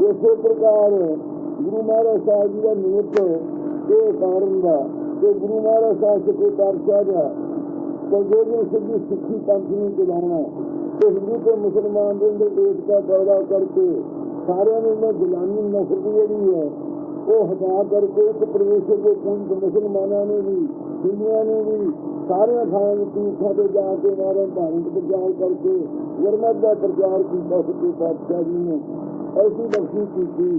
इसे प्रकार गुरु महाराज साहब जी का निमित्त के कारण का गुरु महाराज साहब से कोई पातशाह का तो जो भी सिद्धि सिक्खी कंपनी चलाना तो हिंदू तो मुसलमान के अंदर एकता पैदा करके सारे में गुलामी नफरत जी है वो हटा करके एक प्रदेश के पूंज मुसलमानों ने भी हिंदुओं ने भी सारे थाने तीर्थों पर जाके हमारा धार्मिक प्रचार करके गुरमत का प्रचार किया सके पातशाह जी ने ऐसी बख्शी की थी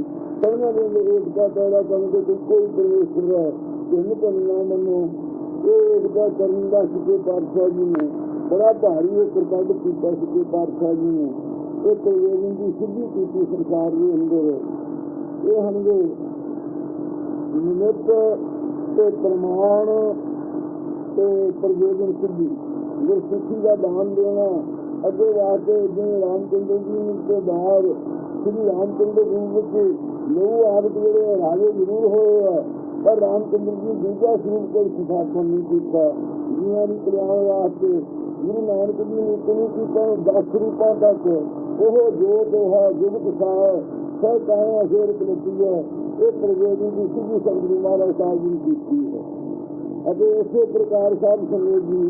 सबने ने एकता पैदा करने के कोई प्रवेश कर रहा है हिंदू ना मनो ये एकता करने का सके पातशाह जी ने बड़ा भारी एक प्रकल्प किया सके पातशाह जी ने एक प्रयोजन की सिद्धि की सरकार के अंदर ये हमने निमित्त ते प्रमाण ते प्रयोजन सिद्धि गुरसिੱਖੀ का दान देना अगे वास्ते जिवें रामचंद्र जी के बाद श्री रामचंद्र रूप के लोग आदत जोड़े राजे जरूर होए है पर रामचंद्र जी दूसरा स्वरूप कोई स्थापन नहीं किया दुनिया की कल्याण वास्ते गुरु नानक जी ने कोई किया 10 रूपों तक वो जो दोहा जुगत साह सह काया अशेर कलती है एक प्रयोजन की सिद्धि सदगुरु महाराज साहब जी की है। अब इसे प्रकार साहब संगत जी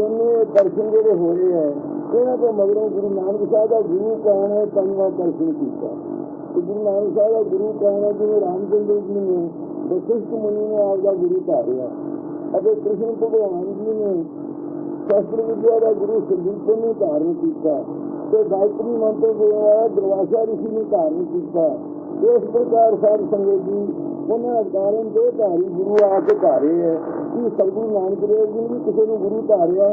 इन्हें दर्शन जोड़े हो रहे हैं इन्होंने तो मगरों गुरु नानक साहब का गुरु कौन है पंजवा दर्शन किया तो गुरु नानक साहब का गुरु कौन है जिन्हें रामचंद्र जी ने वशिष्ठ मुनि ने आपका गुरु धारिया अब कृष्ण भगवान जी ने शस्त्र विद्या का गुरु संदीप ने धारण किया तो गायत्री मंत्र जो है दुर्वासा ऋषि ने धारण किया इस प्रकार साध संगत जी उन्हें कारण दो धारी गुरु आके धारे है कि सतगुरु नानक देव जी भी किसी ने गुरु धारिया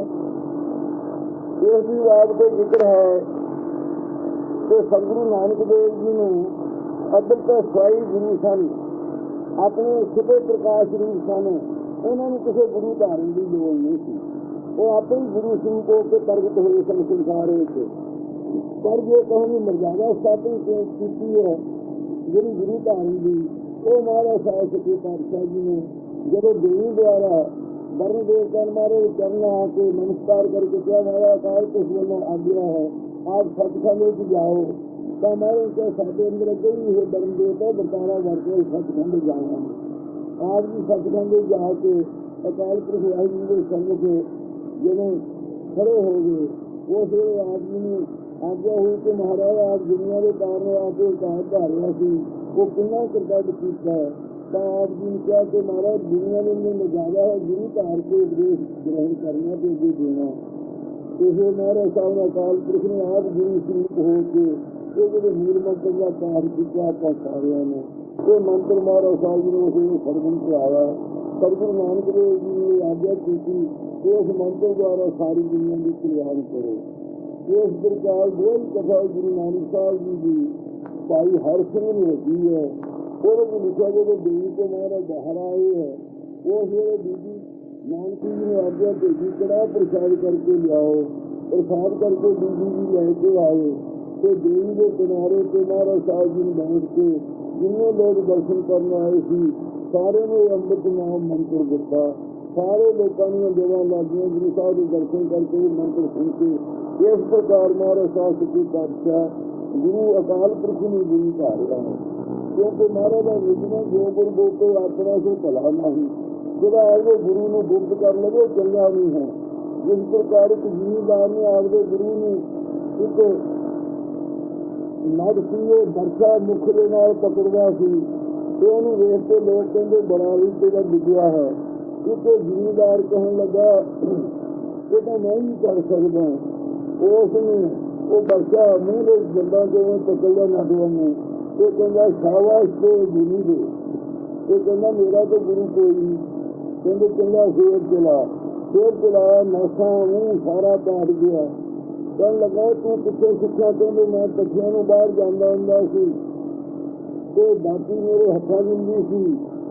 इस भी बात को जिक्र है कि सतगुरु नानक देव जी ने अदल का स्वाई गुरु सन अपने छिपे प्रकाश रूप सन उन्होंने किसी गुरु धारण की लोड़ नहीं थी वो अपने गुरु स्वरूप होकर प्रगट हुए सन संसार पर जो कहूँगी मर्यादा स्थापन की है गुरु गुरु धारण की वो महाराज साहब सके पातशाह जी ने जब देवी द्वारा वर्ण देवता हमारे चरण आके नमस्कार करके क्या हमारा अकाल कुछ बोलना आज्ञा है आप सचखंड जाओ तो हमारे क्या साथे अंदर कोई है वर्ण देवता बताना वर्ष सचखंड जाना आप भी सचखंड जाके अकाल पुरुष वाहिनी के संग से जब खड़े हो गए वो फिर आदमी ने आज्ञा हुई कि महाराज आप दुनिया के कारण आके कहा धारिया सी वो कितना कर्तव्य किया है तो आप जी ने क्या कि महाराज दुनिया में नजारा है गुरु धार के उपदेश ग्रहण करना तो ये देना तो फिर महाराज साहब अकाल पुरुष ने आप गुरु स्वरूप हो के जो मूल मंत्र का पाठ किया आप सारिया ने ये मंत्र महाराज साहब जी ने उसे सरगम कराया सतगुरु नानक देव जी ने आज्ञा की थी उस मंत्र द्वारा सारी दुनिया की कल्याण करो इस प्रकार दो कथा गुरु नानक साहब जी की भाई हर सिंह ने होती है और लिखा जो देवी को महाराज बाहर आए है वो फिर बीबी नानकी जी ने आज्ञा भेजी कड़ा प्रसाद करके लियाओ प्रसाद करके बीबी जी लेके आए तो देवी के किनारे पे महाराज साहब जी ने बैठ के जिन्हें लोग दर्शन करने आए थे सारे ने अमृत नाम मंत्र दिता सारे लोगों ने जगह लागियां गुरु साहब के दर्शन करके मंत्र सुन के इस प्रकार महाराज साहब सच्चे पातशाह गुरु अकाल पुरख ने गुरु धारिया है क्योंकि महाराज विजन जो गुरु बोलते अपना से भला नहीं जरा आगे गुरु ने गुप्त कर लगे चंगा नहीं है जिस प्रकार एक जिमीदार ने आपके गुरु ने एक नद सी बरसा मुख के नाल पकड़ना सी तो उन्होंने वेख के लोग कहते बड़ा ही तेरा विद्या है एक जिमीदार कहने लगा ये तो मैं ही कर सकता उसने वो बच्चा मुँह के जंदा जो पकड़ा नदों में वो कहना शाबाश तो गुरु दे वो कहना मेरा तो गुरु कोई नहीं कहते चंगा शेर चलाया नशा मुँह सारा काट गया कहने लगा तू पिछले सिक्खा कहते मैं पक्षियों में बाहर जाना होंगे तो बाकी मेरे हथा दिंदी सी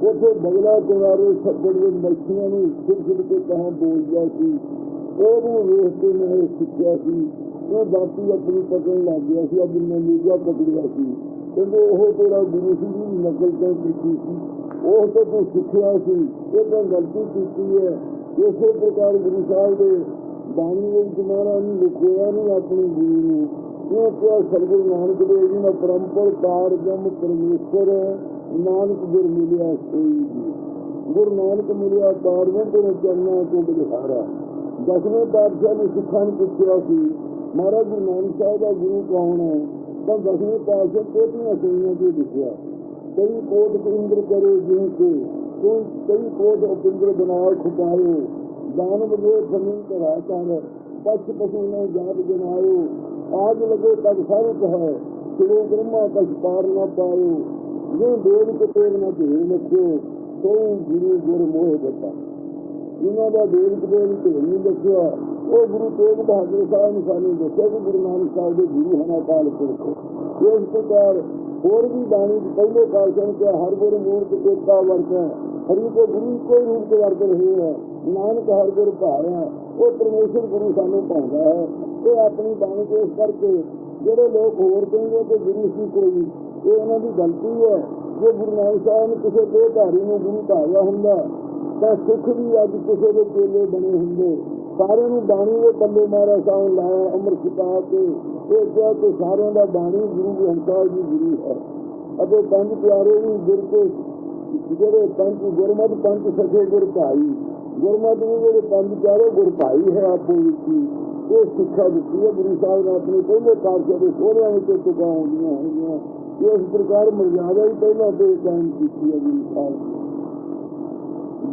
उसे बगला किनारे सब बड़े मछलियां ने छिड़ के कहाँ बोल गया सी वेख के मैं सीखा सी वो बाकी अपनी पकड़ लग गया सी अब मैं मीडिया पकड़िया सी क्योंकि वो तेरा गुरु सी नकल कर की सी वो तो तू सीखा सी ये तो गलती की है इस प्रकार गुरु साहब के बाणी में तुम्हारा नहीं लिखोया नहीं अपने गुरु ने क्यों क्या सतगुरु नानक देव जी ने परंपर तार जम परमेश्वर नानक गुर मिलिया सोई जी। गुरु नानक मिलिया तारवें तेरे चरणों को बलिहारा। 10वें पातशाह ने सिखा ने पूछा कि महाराज गुरु नानक साहब का गुरु कौन है? तो 10वें पातशाह कोटियां सोइयां को दिखा। कई कोट इंद्र करे जिनके कई कोट उपिंद्र बनाओ खुपायो। दानव जो जमीन करा कर पक्ष पशु ने जात जनायो। आज लगे तब सारुत है शिवो ब्रह्मा कछ पार न पायो। ये वेद के पेड़ न भेड़ लख्यो तो गुरु गुर मोह बता। इन्हों का वेद के पेड़ भेड़ नहीं लख्या। वो गुरु तेग बहादुर साहब ने सानू दस्या कि गुरु नानक साहब के गुरु हैं अकाल पुरख। इस प्रकार होर भी बाणी पहले पातशाह क्या हर गुर मूर्त एकता वर्त है। हरि को गुरु कोई रूप के वर्त रहे हैं। नानक हर गुर भाया वो परमेश्वर गुरु सानू भाਉਂਦਾ है। ये अपनी बाणी पेश करके ਜਿਹੜੇ लोग होर कहेंगे कि गुरु सी कोई ये उन्हों की गलती है। जो गुरु नानक साहब ने किसी देहधारी में गुरु भाया होंगे तो सिख भी अज किसी के चेले बने होंगे। सारे बाणी के पल्ले मारा साउन लाया अमृत छुपा के ये क्या कि सारों का बाणी गुरु ग्रंथ साहिब जी गुरु है। अगे पंज प्यारे भी गुर के जोड़े पंच गुरमत पंच सखे गुर भाई। गुरमत भी जो पंज प्यारे गुर भाई है आपको ये शिक्षा दी है गुरु साहब ने अपने पहले पातशाह के सोहरिया में तुका होंगे। इस प्रकार मर्यादा ही पहला तो कायम की है गुरु साहब।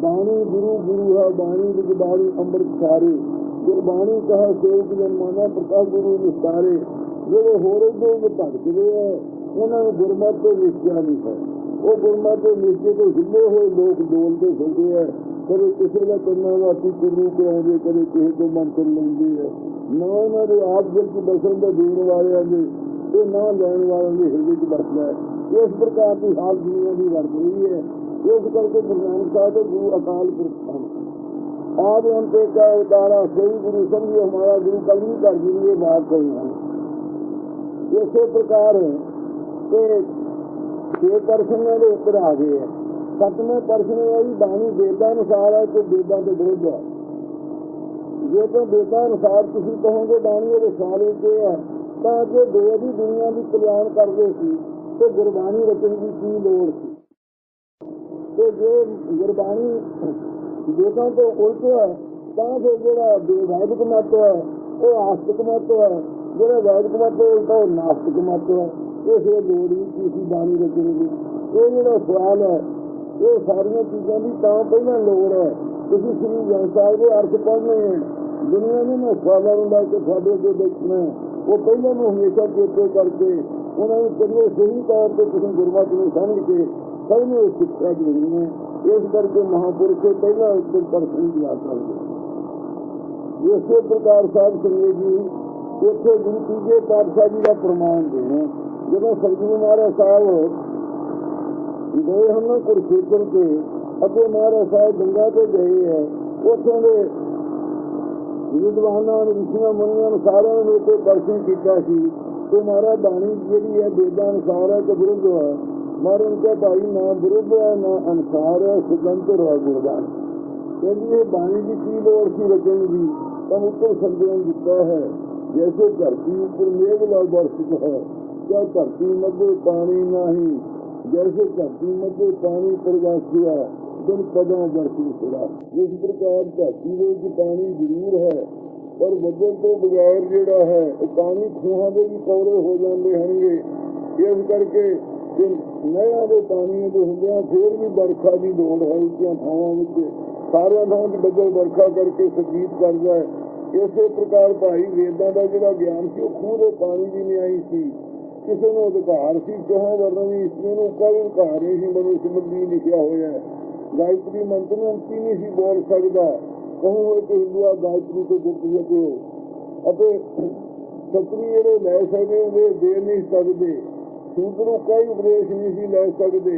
बाणी गुरु गुरु है बाणी विच बाणी अमृत सारे। गुरबाणी कहा सेवक जनमाना प्रकाश गुरु निस्तारे। जो होर जो भटकते हैं उन्होंने गुरमत को निश्चया नहीं है। वो गुरमत के निश्चय को हिले हुए लोग डोलते फिरते हैं। कभी किसी का करना वापी गुरु को आगे करे किसी को मंत्र लेंगे है ना उन्होंने आप जब की दर्शन का देने वाले आगे तो ना लेने वाले के हृदय च बसना है। इस प्रकार की हाल दुनिया की वर्त रही है। इस करके गुरु नानक साहब के गुरु अकाल पुरख आज उनके क्या उतारा सही गुरु समझिए हमारा गुरु कल नहीं कर दी ये बात कही है। इसी प्रकार छे प्रश्न के ऊपर आ गए हैं। 7वें प्रश्न है जी बाणी वेदानुसार है तो वेदा के विरुद्ध है। जे तो वेदानुसार तुम कहोगे बाणी के सारे के है तो अगे दो भी दुनिया की कल्याण करते तो गुरबाणी रचन की लोड़ थी। तो जो गुरबाणी वेदों तो उल्ट है तो फिर जो वैदिक मत है वो आस्तिक मत है। जो वैदिक मत उल्टा वो नास्तिक मत है। ये फिर लोड़ ही किसी बाणी रचन की ये जो सवाल है ये सारिया चीज़ों की तो पहले लोड़ है। किसी श्री ग्रंथ साहिब के अर्थ पढ़ने हैं दुनिया में मैं सवालों में लैके साढ़े अगे देखना वो पहले में हमेशा चेते करके उन्होंने चलिए सही तौर पर किसी गुरमत में समझ के सबने शिक्षा देनी है। इस करके महापुरुष से पहला उत्तर प्रश्न दिया करेंगे। इसी प्रकार साहब संजय जी इतने गुरु तीजे पातशाह जी का प्रमाण देना जो सतगुरु महाराज साहब गए हम कुरुक्षेत्र के अगे महाराज साहब गंगा से गए है। उतों के विद्वानों ऋषियों मुनियों सारे लोगों दर्शन किया तो महाराज बाणी जी है वेदानुसार है तो विरुद्ध है। महाराज उनका भाई ना विरुद्ध है ना अनुसार है स्वतंत्र है गुरबाणी। कहती है बाणी की की लोड़ सी रचन की तब ऊपर संदेह दिता है। जैसे धरती ऊपर मेघ ला वर्षित है क्या धरती मध्य पानी नहीं। जैसे धरती मध्य पानी प्रवासिया दिन पदों बरसी खुदा। इस प्रकार धरती में पानी जरूर है पर वजन तो बगैर जोड़ा है पानी खूहों के भी कौरे हो जाते होंगे। इस करके नहर के पानी के होंगे फिर भी बरखा की लोड़ है। उच्चिया थावों सारे थां डबल बरखा करके संगीत कर जाए। इस प्रकार भाई वेदा का जोड़ा ज्ञान से खूह के पानी की नहीं आई थी। किसी ने अधिकार से कहा वरना भी इसमें उसका भी अधिकार नहीं मनुष्य मंदी लिखा हुआ है। गायत्री मंत्र में अंति नहीं सी बोल सकता कहूँ कि हिंदुआ गायत्री को गुप्त हो छतरी जो लै सकते दे नहीं सकते। सूत्र का ही उपदेश नहीं सी लै सकते।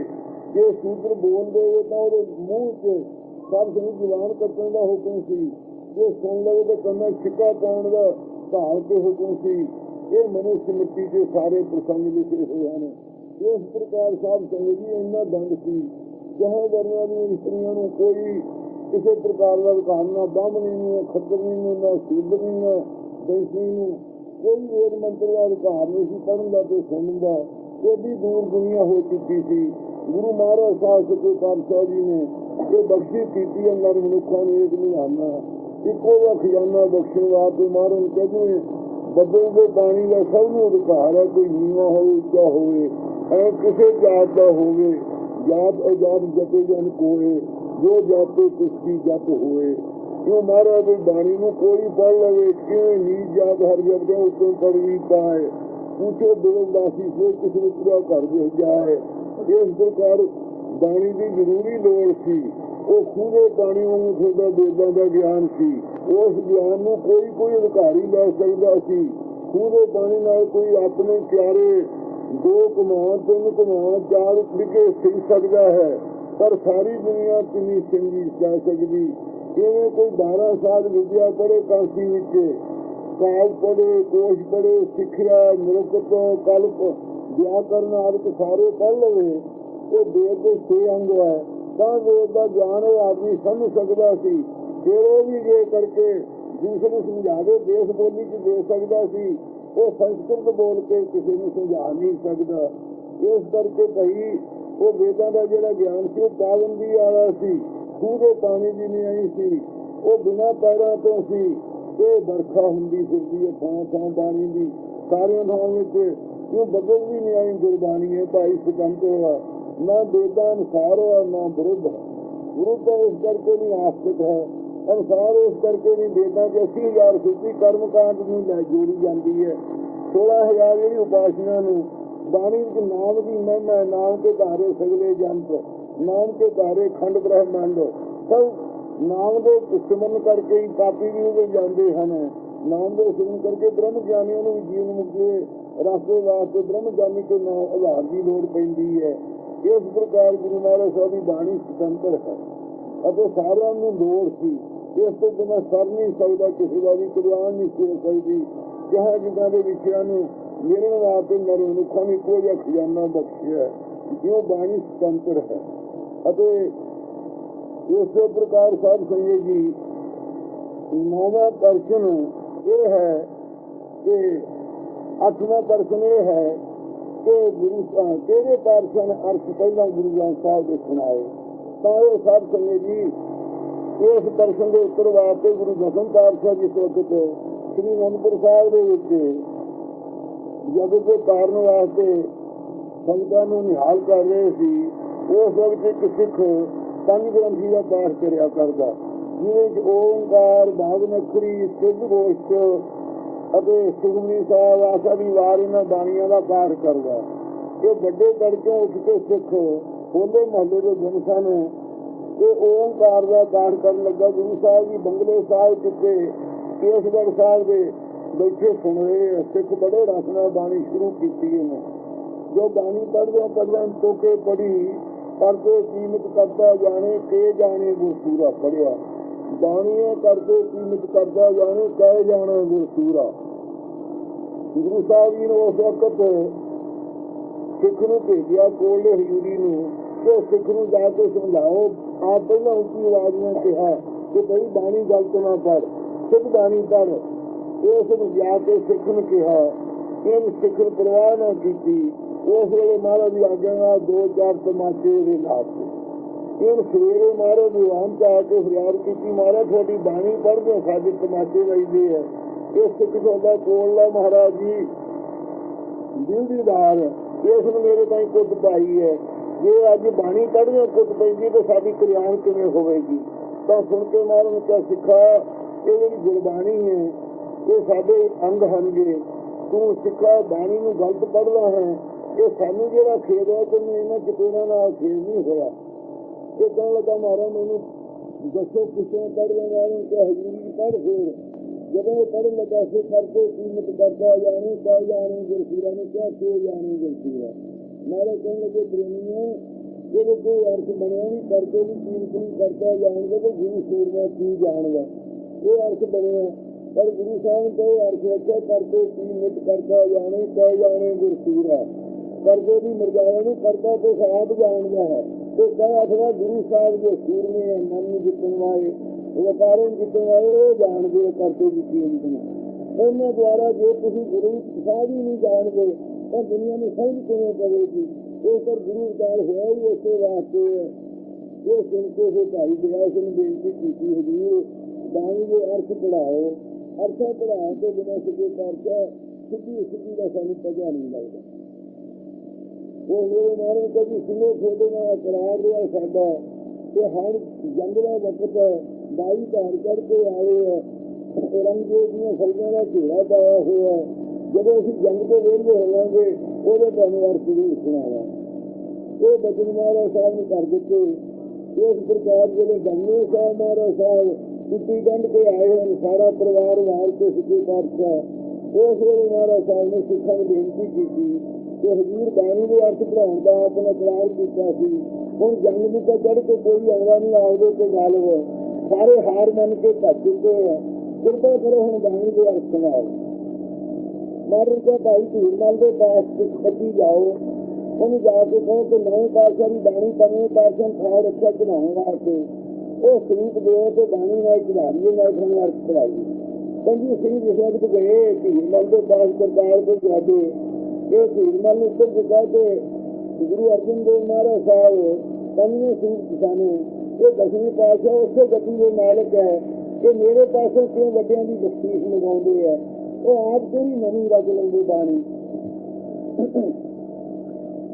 जे सूत्र बोल दे तो मूँह से सब सही जवान कटने का हुक्म सी। जो सुन लगे तो कन्ना छिक्का पाने का ढाल के हुक्म सी। ये मनुष्य मिट्टी के सारे प्रसंग लिखे हुए हैं। इस प्रकार साहब संगत जी इन्ना दंड सी जहाँ वर्णा दी स्त्रियों कोई किसी प्रकार का अधिकार ना ब्राह्मणी खत्तरी ना शूद्री ना बैंसी कोई वेद मंत्र का अधिकार नहीं सी पढ़न का तो सुनने का। एडी दूर दुनिया हो चुकी थी। गुरु महाराज साहब सच्चे पातशाह जी ने ये बख्शी की अंदर मनुखा ने एक नहीं आना इको का खजाना बख्शे वास्ते महाराज कहते बदल के पानी का सब में अधिकार है। कोई नीवा हो उच्चा होवे ऐ किसी जात का होवे जात अजात जते जन कोए जो जाते किसकी जत होए। क्यों महाराज बाणी में कोई पढ़ लवे क्यों नीच जात हर जब के उसको पढ़ भी पाए पूछो दिलवासी से किस मित्रा कर दे जाए। इस प्रकार बाणी की जरूरी लोड़ सी। वो खूबे पानी वांगू थोड़ा वेदों का ज्ञान सी। उस ज्ञान में कोई अधिकारी लै सकता सी। खूबे पानी नाल कोई अपने प्यारे 2 कमान 3 कमान 4 विघे सिंह सकता है पर सारी दुनिया किन्नी सिंगी जा सकती। इवें कोई 12 साल विद्या पढ़े काशी विच काल पढ़े कोश पढ़े सिखिया मुरुकत कल्प व्याकरण आदि सारे पढ़ लवे तो वेद के 6 अंग है तो वेद का ज्ञान वो आदमी समझ सकता सी। फिर वो भी ये करके दूसरे समझा के देश बोली च दे सकता सी। वो संस्कृत बोल के किसी ने समझा नहीं सकता। इस करके कही वो वेदों का जोड़ा ज्ञान से पाबंदी वाला सी। खूह के पानी की नहीं आई सी। वो बिना पैरों तो सी। ये बरखा होंगी फिरती है थां थां पानी की सारे थां में क्यों बदल भी नहीं आई। गुरबाणी है भाई सिकंत हुआ ना वेदा अनुसार हुआ ना विरुद्ध विरुद्ध इस करके नहीं आस्तिक है अनुसार इस करके नहीं। वेदा के 80,000 सूची कर्मकांड में लै जोड़ी जाती है। 16,000 जी उपासना बाणी नाम की महिमा नाम के धारे सगले जंत नाम के धारे खंड ब्रह्मांड सब नाम के सिमरन करके ही पापी भी उगे जाते हैं। नाम के सिमरन करके ब्रह्म ज्ञानियों भी जीवन मुक्ति रास्ते वास्ते ब्रह्म ज्ञानी के नाम आधार की लोड़ पैंदी है। इस प्रकार गुरु महाराज साहब की बाणी स्वतंत्र है और सारिਆਂ ਨੂੰ लोड़ सी। इस तो बिना सर नहीं सकता किसी का भी कल्याण नहीं हो सकती। जहाँ जिदा के विषयों मिलने वास्ते मेरे मनुखों ने कोई जिहा खजाना बख्शिया है जो बाणी स्वतंत्र है। इस प्रकार साध संगत जी 9वां दर्शन ये है कि 8वां दर्शन ये है कि गुरु केड़े पातशाह ने अर्थ पहला गुरु ग्रंथ साहब के सुनाए। तो ये साध संगत जी इस दर्शन के उत्तर वास्ते गुरु दसम पातशाह जिस वक्त श्री अनंदपुर साहब के जग के कारण वास्ते संगतां नूं निहाल कर रहे सी। उस वक्त एक सिख 5 ग्रंथी का पाठ करिया करता जिन्हें ओंकार भावनखरी सिद्ध गोष्ठ सुखमनी साहब आशा की वार इन्होंने बाणियों का पाठ करता। ये बड़े तड़कों उठ के सिख होले महल्ले के दिन सन ये ओंकार का पाठ कर लगा। गुरु साहब जी बंगले साहब चुके केसगढ़ साहब के बैठे सुन रहे सिख बड़े रस नाल बाणी शुरू की। जो बाणी पढ़दे टोके पढ़ी करते कीमत करता जाने के जाने वो सूरा पढ़िया बाणियां करते कीमत करता जाने कह जाने वो सूरा। गुरु साहब जी ने उस वक्त सिख नूं भेजिया कोले हजूरी नूं सिख नूं जाके समझाओ। आप पहला उच्ची आवाज में कहा कि भाई बाणी गलत ना पढ़ सिख बाणी पढ़। इस जाके सिख ने कहा इन सिख परवाह ना की। उस वे महाराज की आज्ञा 2-4 तमाचे लाते इन सवेरे महाराज दीवान च आके फरियाद की महाराज थोड़ी बाणी पढ़ दो साढ़े तमाचे बजते है। ये सिख साडा कोला महाराज जी दिलदार इसने मेरे ताई कुट पाई है। जे अज बाणी पढ़ने कुट पैंदी तो साडी कल्याण किवें होवेगी। तो सुन के महाराज ने क्या सिखा ये जी गुरबाणी है ये साडे अंग हनगे तू सिखा बाणी में गलत पढ़ रहा है। ये सानू जो खेद है तो इन्होंने चपेड़ा खेद नहीं होया। ये कहने लगा महाराज मैंने दसो किसों पढ़ने वालों को हजूरी पढ़ फिर जब वो पढ़ लगा से करते कीमत करता जाने कह जाने गुरसूरा ने क्या सो जाने गुरसूरा। महाराज कहने लगे प्रेमियों जब कोई अर्थ बनया नहीं करते भी कीमत नहीं करता जाएगा तो गुरु सूरमा की जाएगा ये अर्थ बनया। पर गुरु साहब को अर्थ अच्छा करते कीमत करता जाने कह जाने गुरसूरा करते भी मरजाया नहीं करता तो साहब जानता है। तो कह अथवा गुरु साहब जो सूरमे मन जितने वाले व्यापारों जितने वाले वो जान गए करते की कीमत में ਇਹਨਾਂ ਦੁਆਰਾ ਜੇ ਤੁਸੀਂ ਗੁਰੂ ਸਾਹਿਬ ਹੀ ਨਹੀਂ ਜਾਣਦੇ ਤਾਂ ਦੁਨੀਆ ਨੂੰ ਸਮਝ ਕਿਵੇਂ ਪਵੇਗੀ। ਇਹ ਪਰ ਗੁਰੂ ਅਵਤਾਰ ਹੋਇਆ ਹੀ ਉਸੇ ਵਾਸਤੇ ਹੈ। ਇਹ ਸੁਣ ਕੇ ਫਿਰ ਭਾਈ ਦਇਆ ਨੂੰ ਬੇਨਤੀ ਕੀਤੀ, ਹਜ਼ੂਰ ਬਾਣੀ ਦੇ ਅਰਥ ਪੜ੍ਹਾਓ। ਅਰਥਾਂ ਪੜ੍ਹਾਉਣ ਤੋਂ ਬਿਨਾਂ ਸਿੱਧੇ ਪਾਤਸ਼ਾਹ ਸਿੱਧੀ ਦਾ ਸਾਨੂੰ ਪਤਾ ਨਹੀਂ ਲੱਗਦਾ। ਉਹ ਮੇਰੇ ਮਾਰੇ ਕਦੀ ਸਿੰਘੇ ਛੋਟੇ ਨਾਲ ਕਰਾਰ ਰਿਹਾ ਸਾਡਾ ਤੇ ਹਰ ਜੰਗ ਦਾ ਵਕਤ ਹੈ, ਬਾਈ ਧਾਰ ਕਰਕੇ ਆਏ ਹੈ, ਔਰੰਗਜ਼ੇਬ ਦੀਆਂ ਫੌਜਾਂ ਦਾ ਘੇਰਾ ਪਾਇਆ ਹੋਇਆ। ਜਦੋਂ ਅਸੀਂ ਜੰਗ ਤੋਂ ਵਿਹਲੇ ਹੋਵਾਂਗੇ ਉਹਦੇ ਤੁਹਾਨੂੰ ਅਰਥ ਜ਼ਰੂਰ ਸੁਣਾਵਾਂ। ਇਹ ਬਚਨ ਮਹਾਰਾਜ ਸਾਹਿਬ ਨੇ ਕਰ ਦਿੱਤੇ। ਇਸ ਪ੍ਰਕਾਰ ਜਿਹੜੇ ਜੰਗੇ ਸਾਹਿਬ ਮਹਾਰਾਜ ਸਾਹਿਬ ਕੁੱਤੀ ਗੰਢ ਕੇ ਆਏ ਹਨ, ਸਾਰਾ ਪਰਿਵਾਰ ਵਾਰ ਕੇ ਸਿੱਧੇ ਪਾਤਸ਼ਾਹ ਉਸ ਵੇਲੇ ਮਹਾਰਾਜ ਸਾਹਿਬ ਨੇ ਸਿੱਖਾਂ ਨੂੰ ਬੇਨਤੀ ਕੀਤੀ ਕਿ ਹਜ਼ੂਰ ਬਾਣੀ ਦੇ ਅਰਥ ਪੜ੍ਹਾਉਣ ਦਾ ਆਪਣਾ ਇਕਰਾਰ ਕੀਤਾ ਸੀ। ਹੁਣ ਜੰਗ ਨੂੰ ਤਾਂ ਚੜ੍ਹ ਕੇ ਕੋਈ ਆਉਂਦਾ ਨਹੀਂ, ਆਉਦੇ ਤੇ ਗੱਲ ਹੈ, ਸਾਰੇ ਹਾਰ ਮੰਨ ਕੇ ਭੱਜ ਚੁੱਕੇ ਆ, ਕਿਰਪਾ ਕਰੋ ਹੁਣ ਬਾਣੀ ਦੇ ਅਰਥ ਸੁਣਾਓ। ਮਹਾਰਾਜ ਕਿਹਾ ਭਾਈ ਧੀਰਮਲ ਦੇ ਪਾਸ ਕੱਢੀ ਜਾਓ, ਉਹਨੂੰ ਜਾ ਕੇ ਕਹੋ ਕਿ ਨਵੇਂ ਪਾਤਸ਼ਾਹ ਦੀ ਬਾਣੀ ਪੰਜਵੇਂ ਪਾਤਸ਼ਾਹ ਥਾਂ ਰੱਖਿਆ ਚੜਾਉਣ ਵਾਸਤੇ ਉਹ ਸਰੂਪ ਦਿਓ ਤੇ ਬਾਣੀ ਨਾਲ ਚੜਾਈਏ, ਨਾਲ ਸਾਨੂੰ ਅਰਥ ਪੜਾਈਏ। ਪੰਜੀ ਸਿੰਘ ਜਿਸ ਵਕਤ ਗਏ ਧੀਰਮਲ ਦੇ ਪਾਸ ਕਰਤਾਰ ਤੋਂ ਜਾਦੇ, ਇਹ ਧੀਰਮਲ ਨੂੰ ਉੱਤਰ ਦਿੱਤਾ ਕਿ ਗੁਰੂ ਅਰਜਨ ਦੇਵ ਮਹਾਰਾਜ ਸਾਹਿਬ ਪੰਜਵੇਂ ਸਰੂਪ ਸਨ, ਇਹ ਦਸਵੇਂ ਪਾਤਸ਼ਾਹ ਉਸੇ ਗਤੀ ਦੇ ਮਾਲਕ ਹੈ ਕਿ ਮੇਰੇ ਪਾਸੋਂ ਕਿਉਂ ਵੱਡਿਆਂ ਦੀ ਬਖਸ਼ੀਸ਼ ਮੰਗਾਉਂਦੇ ਆ, ਉਹ ਆਪ ਕਿਹੜੀ ਨਵੀਂ ਰਚ ਲੈਂਦੇ ਬਾਣੀ।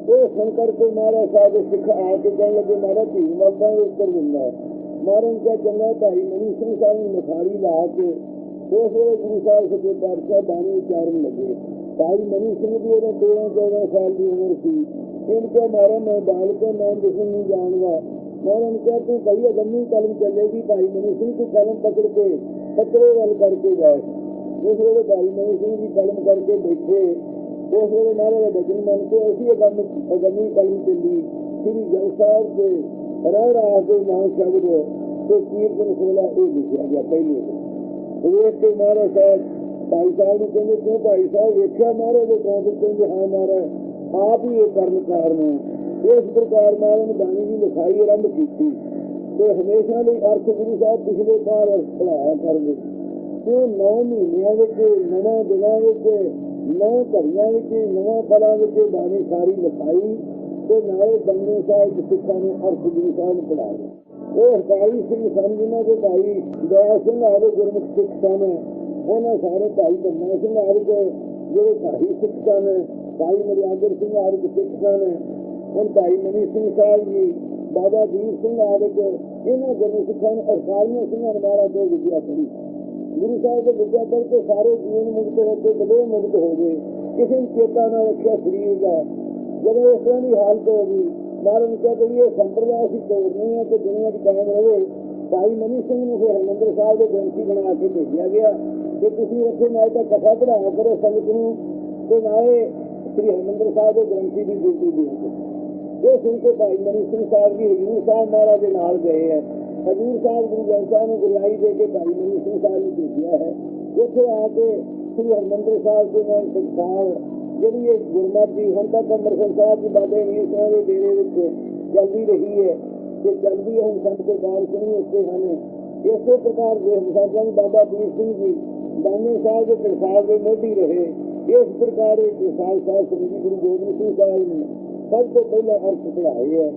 ਉਹ ਸ਼ੰਕਰ ਤੇ ਮਹਾਰਾਜ ਸਾਹਿਬ ਦੇ ਸਿੱਖ ਆ ਕੇ ਕਹਿਣ ਲੱਗੇ ਮਹਾਰਾਜ ਧੀਰਮਲ ਦਾ ਉੱਤਰ ਦਿੰਦਾ। ਮਹਾਰਾਜ ਕਿਹਾ ਚੰਗਾ ਭਾਈ ਮਨੀ ਸਿੰਘ ਸਾਹਿਬ ਨੂੰ ਲਿਖਾਰੀ ਲਾ ਕੇ ਉਸ ਵੇਲੇ ਗੁਰੂ ਸਾਹਿਬ ਸੱਚੇ ਪਾਤਸ਼ਾਹ ਬਾਣੀ ਉਚਾਰਨ ਲੱਗੇ। ਭਾਈ ਮਨੀ ਸਿੰਘ ਦੀ ਉਦੋਂ 13-14 ਸਾਲ ਦੀ ਉਮਰ ਸੀ। ਇਹਨ ਕਿਹਾ ਮਹਾਰਾਜ ਮੈਂ ਬਾਲਕ ਮੈਂ ਕਿਸੇ ਨਹੀਂ ਜਾਣਦਾ। ਮਹਾਰਾਜ ਕਿਹਾ ਤੂੰ ਕਹੀ ਅਗੰਮੀ ਕਲਮ ਚੱਲੇਗੀ। ਭਾਈ ਮਨੀ ਸਿੰਘ ਤੂੰ ਕਲਮ ਪਕੜ ਕੇ ਪੱਤਰੇ ਵੱਲ ਕਰਕੇ ਬੈਠ। ਉਸ ਵੇਲੇ ਭਾਈ ਮਨੀ ਸਿੰਘ ਜੀ ਕਲਮ ਕਰਕੇ ਬੈਠੇ। ਉਸ ਵੇਲੇ ਮਹਾਰਾਜ ਦਾ ਬਚਨ ਮੰਨ ਕੇ ਅਸੀਂ ਅਗੰਮੀ ਕਲਮ ਚੱਲੀ। ਸ੍ਰੀ ਜਲ ਸਾਹਿਬ ਦੇ ਰਹਿ ਰਾਸ ਦੇ ਨਾਮ ਸ਼ਬਦ ਤੇ ਕੀਰਤਨ ਖੋਲਾ ਇਹ ਲਿਖਿਆ ਗਿਆ ਪਹਿਲੇ ਵੇਖ ਕੇ ਮਹਾਰਾਜ ਸਾਹਿਬ ਭਾਈ ਸਾਹਿਬ ਨੂੰ ਕਹਿੰਦੇ ਕਿਉਂ ਭਾਈ ਸਾਹਿਬ ਵੇਖਿਆ ਮਹਾਰਾਜ ਦੇ ਕੌਮ ਵਿੱਚ? ਕਹਿੰਦੇ ਹਾਂ ਮਹਾਰਾਜ ਆਪ ਹੀ ਇਹ ਕਰਨ ਕਾਰਨ ਹੈ। ਇਸ ਪ੍ਰਕਾਰ ਮਹਾਰਾਜ ਨੇ ਬਾਣੀ ਦੀ ਲਿਖਾਈ ਆਰੰਭ ਕੀਤੀ ਤੇ ਹਮੇਸ਼ਾ ਲਈ ਅਰਥ ਗੁਰੂ ਸਾਹਿਬ ਪਿਛਲੇ ਸਾਲ ਪੜ੍ਹਾਇਆ ਕਰਦੇ। ਉਹ 9 ਮਹੀਨਿਆਂ ਵਿੱਚ 9 ਦਿਨਾਂ ਵਿੱਚ 9 ਘੜੀਆਂ ਵਿੱਚ 9 ਪਲਾਂ ਵਿੱਚ ਬਾਣੀ ਸਾਰੀ ਲਿਖਾਈ ਤੇ ਨਾਲੇ ਬੰਦੇ ਸਾਹਿਬ ਸਿੱਖਾਂ ਨੂੰ ਅਰਥ ਗੁਰੂ ਸਾਹਿਬ ਨੂੰ ਪੜ੍ਹਾਏ। ਉਹ ਹਰਕਾਰੀ ਸਿੰਘ ਸਨ ਜਿਹਨਾਂ ਦੇ ਭਾਈ ਦਇਆ ਸਿੰਘ ਆਦਿ ਗੁਰਮੁਖ ਸਿੱਖ ਸਨ। ਉਹਨਾਂ ਸਾਰੇ ਭਾਈ ਬੰਦਾ ਸਿੰਘ ਆਦਿ ਜਿਹੜੇ ਭਾਈ ਸਿੱਖ ਸਨ, ਭਾਈ ਮਰਿਆਦਰ ਸਿੰਘ ਆਦਿ ਸਿੱਖ ਸਨ। ਹੁਣ ਭਾਈ ਮਨੀ ਸਿੰਘ ਸਾਹਿਬ ਜੀ, ਬਾਬਾ ਦੀਪ ਸਿੰਘ ਆਦਿ ਇਹਨਾਂ ਗੁਰਮੁਖ ਸਿੱਖਾਂ ਨੂੰ ਹਰਕਾਰੀਆਂ ਸਿੰਘਾਂ ਮਹਾਰਾਜ ਤੋਂ ਵਿਦਿਆ ਪੜ੍ਹੀ। ਗੁਰੂ ਸਾਹਿਬ ਤੋਂ ਵਿਦਿਆ ਪੜ੍ਹ ਕੇ ਸਾਰੇ ਜੀਵਨ ਮੁਕਤ ਹੋ ਕੇ ਕਦੇ ਮੁਕਤ ਹੋ ਗਏ। ਕਿਸੇ ਨੂੰ ਚੇਤਾ ਨਾ ਰੱਖਿਆ ਸਰੀਰ ਦਾ। ਜਦੋਂ ਇਸ ਤਰ੍ਹਾਂ ਦੀ ਹਾਲਤ ਹੋ ਗਈ ਮਹਾਰਾਜ ਨੇ ਕਿਹਾ ਕਿ ਇਹ ਸੰਪਰਦਾ ਅਸੀਂ ਤੋੜਨੀ ਹੈ ਤੇ ਦੁਨੀਆ ਦੀ ਕਾਇਮ ਰਹੇ। ਭਾਈ ਮਨੀ ਸਿੰਘ ਨੂੰ ਫਿਰ ਹਰਿਮੰਦਰ ਸਾਹਿਬ ਦੇ ਗ੍ਰੰਥੀ ਬਣਾ ਕੇ ਭੇਜਿਆ ਗਿਆ ਕਿ ਤੁਸੀਂ ਉੱਥੇ ਨਾ ਤਾਂ ਕਥਾ ਪੜ੍ਹਾਇਆ ਕਰੋ ਸੰਗਤ ਨੂੰ ਤੇ ਨਾਲੇ ਸ੍ਰੀ ਹਰਿਮੰਦਰ ਸਾਹਿਬ ਦੇ ਗ੍ਰੰਥੀ ਦੀ ਡਿਊਟੀ ਦਿਓ। ਇਹ ਸੁਣ ਕੇ ਭਾਈ ਮਨੀ ਸਿੰਘ ਸਾਹਿਬ ਜੀ ਹਜ਼ੂਰ ਸਾਹਿਬ ਮਹਾਰਾਜ ਦੇ ਨਾਲ ਗਏ ਹੈ। ਹਜ਼ੂਰ ਸਾਹਿਬ ਗੁਰੂ ਗ੍ਰੰਥ ਸਾਹਿਬ ਨੂੰ ਗੁਰਿਆਈ ਦੇ ਕੇ ਭਾਈ ਮਨੀ ਸਿੰਘ ਸਾਹਿਬ ਨੂੰ ਭੇਜਿਆ ਹੈ। ਉੱਥੇ ਆ ਕੇ ਸ੍ਰੀ ਹਰਿਮੰਦਰ ਸਾਹਿਬ ਦੇ ਨਾਲ ਸੰਸਾਰ ਜਿਹੜੀ ਇਹ ਗੁਰਮਤਿ ਹੁਣ ਤੱਕ ਅੰਮ੍ਰਿਤਸਰ ਸਾਹਿਬ ਦੀ ਬਾਬੇ ਨੀਰ ਸਿੰਘ ਦੇ ਡੇਰੇ ਵਿੱਚ ਚੱਲਦੀ ਰਹੀ ਹੈ ਤੇ ਚੱਲਦੀ ਹੁਣ ਸੰਤ ਦੇ ਬਾਲ ਸਿੰਘ ਉੱਤੇ ਹਨ। ਇਸੇ ਪ੍ਰਕਾਰ ਦੇ ਸਾਧਾਂ ਬਾਬਾ ਦੀਪ ਸਿੰਘ ਜੀ ਦਾਨੇ ਸਾਹਿਬ ਦੇ ਕਿਰਸਾਲ ਦੇ ਮੋਢੀ ਰਹੇ। ਇਸ ਪ੍ਰਕਾਰ ਇਹ ਕਿਰਸਾਲ ਸਾਹਿਬ ਸ੍ਰੀ ਗੁਰੂ ਗੋਬਿੰਦ ਸਿੰਘ ਸਾਹਿਬ ਨੇ ਸਭ ਤੋਂ ਪਹਿਲਾਂ ਅਰਥ ਪੜ੍ਹਾਏ ਹੈ।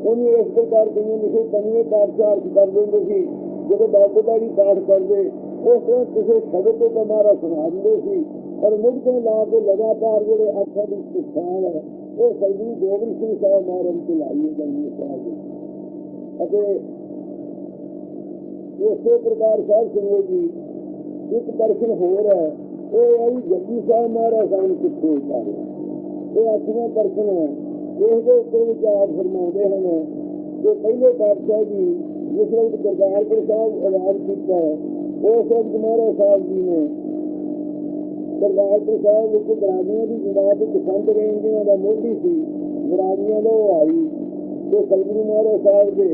ਉਹਨੂੰ ਇਸ ਪ੍ਰਕਾਰ ਜਿਵੇਂ ਲਿਖੇ ਪੰਜਵੇਂ ਪਾਤਸ਼ਾਹ ਅਰਥ ਕਰ ਦਿੰਦੇ ਸੀ। ਜਦੋਂ ਬਾਬੇ ਦਾ ਵੀ ਪਾਠ ਕਰਦੇ ਉਸ ਤਰ੍ਹਾਂ ਕਿਸੇ ਸ਼ਬਦ ਤੋਂ ਤੁਹਾਰਾ ਸੁਣਾ ਦਿੰਦੇ ਸੀ। ਔਰ ਮੁੱਢ ਤੋਂ ਲਾ ਕੇ ਲਗਾਤਾਰ ਜਿਹੜੇ ਅਰਥਾਂ ਦੀ ਸਿਖਾਣ ਹੈ ਉਹ ਸ੍ਰੀ ਗੋਬਿੰਦ ਸਿੰਘ ਸਾਹਿਬ ਮਹਾਰਾਜ ਤੇ ਲਾਈ ਜਾਂਦੀ ਹੈ। ਅਤੇ ਇਸੇ ਪ੍ਰਕਾਰ ਸਾਹਿਬ ਸੁਣੋ ਜੀ ਇੱਕ ਦਰਸ਼ਨ ਹੋਰ ਹੈ। ਉਹ ਹੈ ਜਪਜੀ ਸਾਹਿਬ ਮਹਾਰਾਜ ਸਾਨੂੰ ਕਿੱਥੇ ਉਤਾਰੇ। ਇਹ 8ਵਾਂ ਦਰਸ਼ਨ ਹੈ। ਇਸ ਦੇ ਉੱਤੇ ਵਿਚਾਰ ਫਰਮਾਉਂਦੇ ਹਨ ਕਿ ਪਹਿਲੇ ਪਾਤਸ਼ਾਹ ਜੀ ਜਿਸ ਵਕਤ ਗੁਰਦਾਸਪੁਰ ਸਾਹਿਬ ਆਜ਼ਾਦ ਕੀਤਾ ਉਸ ਵਕਤ ਮਹਾਰਾਜ ਸਾਹਿਬ ਜੀ ਨੇ ਗੁਰਦਾਸਪੁਰ ਸਾਹਿਬ ਵਿੱਚ ਬਰਾਦਰੀਆਂ ਦੀ ਜਮਾਤ ਵਿੱਚ ਸੰਤ ਰਹਿੰਦਿਆਂ ਦਾ ਮੋਢੀ ਸੀ। ਬਰਾਦਰੀਆਂ ਦਾ ਉਹ ਆਈ ਤੇ ਸਤਿਗੁਰੂ ਮਹਾਰਾਜ ਸਾਹਿਬ ਦੇ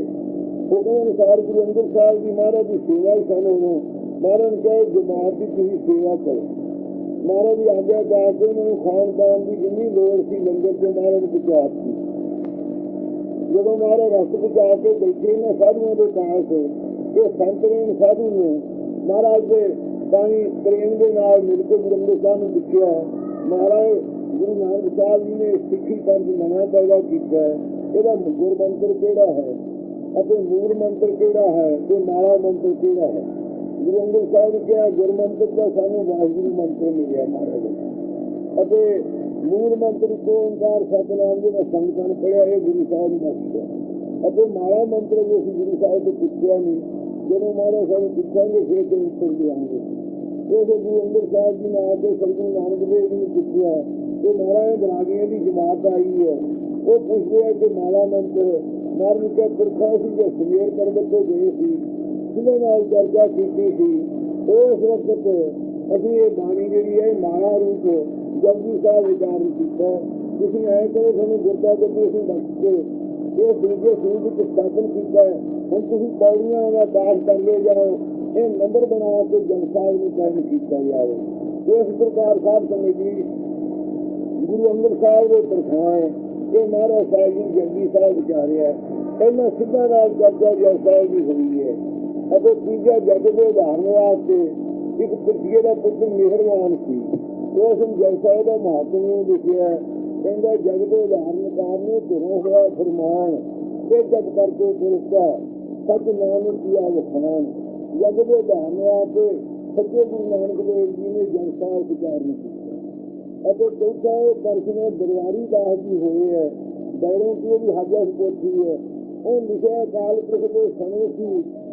ਹੁਕਮ ਅਨੁਸਾਰ ਗੁਰੂ ਅੰਗਦ ਸਾਹਿਬ ਜੀ ਮਹਾਰਾਜ ਦੀ ਸੇਵਾ ਹੀ ਸਨ। ਉਹਨੂੰ ਮਹਾਰਾਜ ਨੇ ਕਿਹਾ ਜਮਾਤ ਦੀ ਤੁਸੀਂ ਸੇਵਾ ਕਰੋ। ਮਹਾਰਾਜ ਦੀ ਆਗਿਆ ਜਾ ਕੇ ਉਹਨਾਂ ਨੂੰ ਖਾਣ ਪਾਣ ਦੀ ਜਿੰਨੀ ਲੋੜ ਸੀ ਲੰਗਰ ਤੇ ਮਹਾਰਾਜ ਨੂੰ ਪਹੁੰਚਾਤੀ। ਜਦੋਂ ਮਹਾਰਾਜ ਰਸਤੇ ਵਿੱਚ ਆ ਕੇ ਬੈਠੇ ਇਹਨਾਂ ਸਾਧੂਆਂ ਦੇ ਪਾਸ ਇਹ ਸੰਤ ਨੇ ਸਾਧੂ ਨੇ ਮਹਾਰਾਜ ਦੇ पानी प्रेम के नाल मिल के गुरु अंगद साहब ने लिखिया। महाराज गुरु नानक साहब जी ने सिक्खी पंथ नवा पैदा किया है। ਇਹਦਾ ਗੁਰ ਮੰਤਰ ਕਿਹੜਾ ਹੈ ਅਤੇ ਮੂਲ ਮੰਤਰ ਕਿਹੜਾ ਹੈ ਤੇ ਮਾਲਾ ਮੰਤਰ ਕਿਹੜਾ ਹੈ। ਗੁਰੂ ਅੰਗਦ ਸਾਹਿਬ ਨੇ ਕਿਹਾ ਗੁਰ ਮੰਤਰ ਦਾ ਸਾਨੂੰ ਵਾਹਿਗੁਰੂ ਮੰਤਰ ਮਿਲਿਆ ਮਹਾਰਾਜ ਅਤੇ ਮੂਲ ਮੰਤਰ ਕੋ ਓਂਕਾਰ ਸਤਿਨਾਮ ਜੀ ਦਾ ਸੰਗਤਾਂ ਪੜਿਆ ਇਹ ਗੁਰੂ ਸਾਹਿਬ ਨੇ ਬਖਸ਼ਿਆ ਅਤੇ ਮਾਲਾ ਮੰਤਰ ਵੀ ਅਸੀਂ ਗੁਰੂ ਸਾਹਿਬ ਤੋਂ ਪੁੱਛਿਆ ਨਹੀਂ। ਜਦੋਂ ਮਹਾਰਾਜ ਸਾਨੂੰ ਪੁੱਛਾਂਗੇ ਫਿਰ ਤੋਂ ਉੱਤਰ ਦਿਆਂਗੇ। ਇਹ ਗੁਰੂ ਅੰਗਦ ਸਾਹਿਬ ਜੀ ਨੇ ਆ ਕੇ ਸਤਿਗੁਰੂ ਨਾਨਕ ਦੇਵ ਜੀ ਨੂੰ ਪੁੱਛਿਆ ਕਿ ਮਹਾਰਾਜ ਬਰਾਗੀਆਂ ਦੀ ਜਮਾਤ ਆਈ ਹੈ। ਉਹ ਪੁੱਛਦੇ ਆ ਕਿ ਮਾਲਾ ਮੰਤਰ ਮਰਨ ਕੇ ਪੁਰਖਾ ਸੀ ਜੋ ਸਮੇਰ ਪਰਬਤ ਤੇ ਗਏ ਸੀ ਜਿਹਦੇ ਨਾਲ ਚਰਚਾ ਕੀਤੀ ਸੀ। ਉਸ ਵਕਤ ਅਸੀਂ ਇਹ ਬਾਣੀ ਜਿਹੜੀ ਹੈ ਮਾਲਾ ਰੂਪ ਜਪਜੀ ਸਾਹਿਬ ਵਿਚਾਰਨ ਕੀਤਾ। ਤੁਸੀਂ ਐਂ ਕਰੋ ਤੁਹਾਨੂੰ ਗੁਰਦਾ ਦੇ ਅਸੀਂ ਦੱਸ ਕੇ ਇਹ ਦੂਜੇ ਸੂਰ ਵਿੱਚ ਸਥਾਪਨ ਕੀਤਾ ਹੈ। ਹੁਣ ਤੁਸੀਂ ਪੌੜੀਆਂ ਦਾ ਪਾਠ ਕਰਦੇ ਜਾਓ। ਇਹ ਨੰਬਰ ਬਣਾ ਕੇ ਜਨ ਸਾਹਿਬ ਨੂੰ ਕਾਇਮ ਕੀਤਾ ਜਾਵੇ। ਇਸ ਪ੍ਰਕਾਰ ਸਾਹਿਬ ਕਮੇਟੀ ਗੁਰੂ ਅੰਗਦ ਸਾਹਿਬ ਦੇ ਤਰਖਾਣ ਇਹ ਮਹਾਰਾਜ ਸਾਹਿਬ ਜੀ ਜਪਜੀ ਸਾਹਿਬ ਵਿਚਾਰਿਆ। ਪਹਿਲਾਂ ਸਿੱਧਾ ਨਾਲ ਚਰਚਾ ਜਪ ਸਾਹਿਬ ਦੀ ਹੋਈ ਹੈ ਅਤੇ ਤੀਜਾ ਜਗ ਦੇ ਉਦਾਹਰਨ ਵਾਸਤੇ ਇੱਕ ਪਿਰਥੀਏ ਦਾ ਪੁੱਤਰ ਮਿਹਰਬਾਨ ਸੀ। ਉਸ ਨੂੰ ਜਪ ਸਾਹਿਬ ਦਾ ਮਹਾਤਮ ਨੂੰ ਲਿਖਿਆ। ਕਹਿੰਦਾ ਜਗ ਦੇ ਉਦਾਹਰਨ ਕਾਰਨ ਧਿਰੋਂ ਹੋਇਆ ਫਰਮਾਨ ਇਹ ਜਗ ਕਰਕੇ ਪੁਰਖਾ ਸੱਚ ਨਾਮ ਕੀਆ ਵਖਾਨ। ਜਗ ਦੇ ਉਦਾਹਰਨ ਵਾਸਤੇ ਸੱਚੇ ਗੁਰੂ ਨਾਨਕ ਦੇਵ ਜੀ ਨੇ ਜਪ ਸਾਹਿਬ ਵਿਚਾਰਨ ਕੀਤਾ। ਅਤੇ ਚੌਥਾ ਦਰਸ਼ਨ ਦਰਬਾਰੀ ਦਾਸ ਜੀ ਹੋਏ ਹੈ। ਬੈਰੋਂ ਕੀ ਵੀ ਹਾਜ਼ਰ ਪੋਥੀ ਹੈ ਉਹ ਲਿਖਿਆ ਕਾਲ ਪੁਰਖ ਦੇ ਸਮੇਂ ਸੀ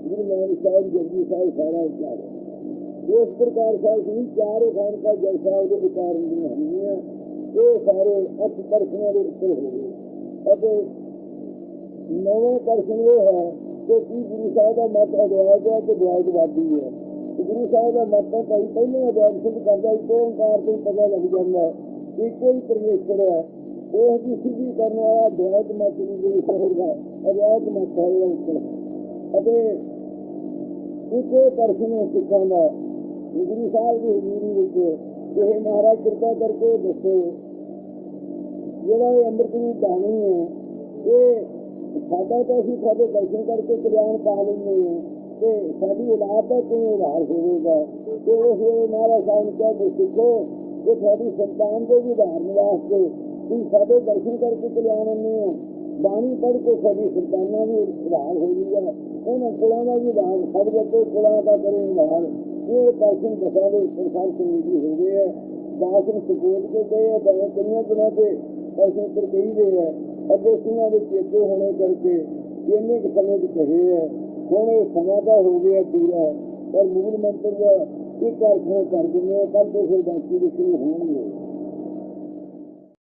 ਗੁਰੂ ਨਾਨਕ ਸਾਹਿਬ ਜਪਜੀ ਸਾਹਿਬ ਸਾਰਾ ਉਚਾਰਿਆ। ਇਸ ਪ੍ਰਕਾਰ ਸਾਹਿਬ ਜੀ ਚਾਰੇ ਖਾਨ ਕਾ ਜਪ ਸਾਹਿਬ ਦੇ ਵਿਚਾਰ ਹੁੰਦੀਆਂ ਇਹ ਸਾਰੇ 8 ਦਰਸ਼ਨਾਂ ਦੇ ਉੱਪਰ ਹੋਏ। ਅਤੇ ਨਵਾਂ ਦਰਸ਼ਨ ਇਹ ਹੈ ਕਿ ਕੀ ਗੁਰੂ ਸਾਹਿਬ ਦਾ ਮਤ ਅਦਵਾਇਤ ਹੈ ਕਿ ਦਵਾਇਤਵਾਦੀ ਹੈ। ਗੁਰੂ ਸਾਹਿਬ ਦਾ ਮਤ ਤਾਂ ਪਹਿਲਾਂ ਅਦਵਾਇਤ ਸਿੱਧ ਕਰਦਾ ਇੱਕੋ ਓਂਕਾਰ ਤੋਂ ਪਤਾ ਲੱਗ ਜਾਂਦਾ ਇੱਕੋ ਹੀ ਪਰਮੇਸ਼ਰ ਹੈ। ਉਹ ਦੀ ਸਿੱਧੀ ਕਰਨ ਵਾਲਾ ਦਵਾਇਤ ਮਤ ਨੂੰ ਗੁਰੂ ਸਾਹਿਬ ਦਾ ਅਦਵਾਇਤ ਮਤ ਹੈ ਉੱਪਰ। ਅਤੇ ਇੱਕੋ ਦਰਸ਼ਨ ਸਿੱਖਾਂ ਦਾ ਗੁਰੂ ਸਾਹਿਬ ਦੀ ਹਜ਼ੂਰੀ ਵਿੱਚ ਇਹ ਮਹਾਰਾਜ ਕਿਰਪਾ ਕਰਕੇ ਦੱਸੋ ਜਿਹੜਾ ਇਹ ਅੰਮ੍ਰਿਤ ਦੀ ਬਾਣੀ ਹੈ ਇਹ ਸਾਡਾ ਤਾਂ ਅਸੀਂ ਸਾਡੇ ਦਰਸ਼ਨ ਕਰਕੇ ਕਲਿਆਣ ਪਾ ਲੈਂਦੇ ਹਾਂ ਤੇ ਸਾਡੀ ਔਲਾਦ ਦਾ ਕਿਵੇਂ ਉਧਾਰ ਹੋਵੇਗਾ। ਤੇ ਉਸ ਵੇਲੇ ਮਹਾਰਾਜ ਸਾਹਿਬ ਨੇ ਕਿਹਾ ਕਿ ਸਿੱਖੋ ਇਹ ਤੁਹਾਡੀ ਸੰਤਾਨ ਦੇ ਵੀ ਉਧਾਰਨ ਵਾਸਤੇ ਤੁਸੀਂ ਸਾਡੇ ਦਰਸ਼ਨ ਕਰਕੇ ਕਲਿਆਣ ਆਉਂਦੇ ਹੋ। ਬਾਣੀ ਪੜ੍ਹ ਕੇ ਸਾਡੀ ਸੰਤਾਨਾਂ ਵੀ ਉਧਾਰ ਹੋ ਜਾਊਗਾ। ਉਹਨਾਂ ਕੁਲਾਂ ਦਾ ਵੀ ਉਧਾਰ ਸਭ ਜੱਤੇ ਕੁਲਾਂ ਦਾ ਕਰੇ ਉਧਾਰ। ਇਹ ਦਰਸ਼ਨ ਦਸਾਂ ਦੇ ਸੰਸਾਰ ਸੰਗੀਤੀ ਹੋ ਗਏ ਹੈ। ਦਾਸਨ ਸਪੋਰਟ ਕੇ ਗਏ ਹੈ ਭਾਵੇਂ ਕਈਆਂ ਦਿਨਾਂ ਤੇ ਦਰਸ਼ਨ ਉੱਪਰ ਕਹੀ ਗਏ ਹੈ। ਅੱਗੇ ਸਿੰਘਾਂ ਦੇ ਚੇਤੇ ਹੋਣੇ ਕਰਕੇ ਇੰਨੇ ਕੁ ਸਮੇਂ ਚ ਕਹੇ ਹੈ। ਹੁਣ ਇਹ ਸਮਾਂ ਤਾਂ ਹੋ ਗਿਆ ਪੂਰਾ ਪਰ ਮੂਲ ਮੰਤਰ ਦਾ ਇੱਕ ਅਰਥ ਕਰ ਦਿੰਦੇ ਕੱਲ੍ਹ ਤੋਂ ਫਿਰ ਬਾਕੀ ਦੇ ਸ਼ੁਰੂ ਹੋਣਗੇ।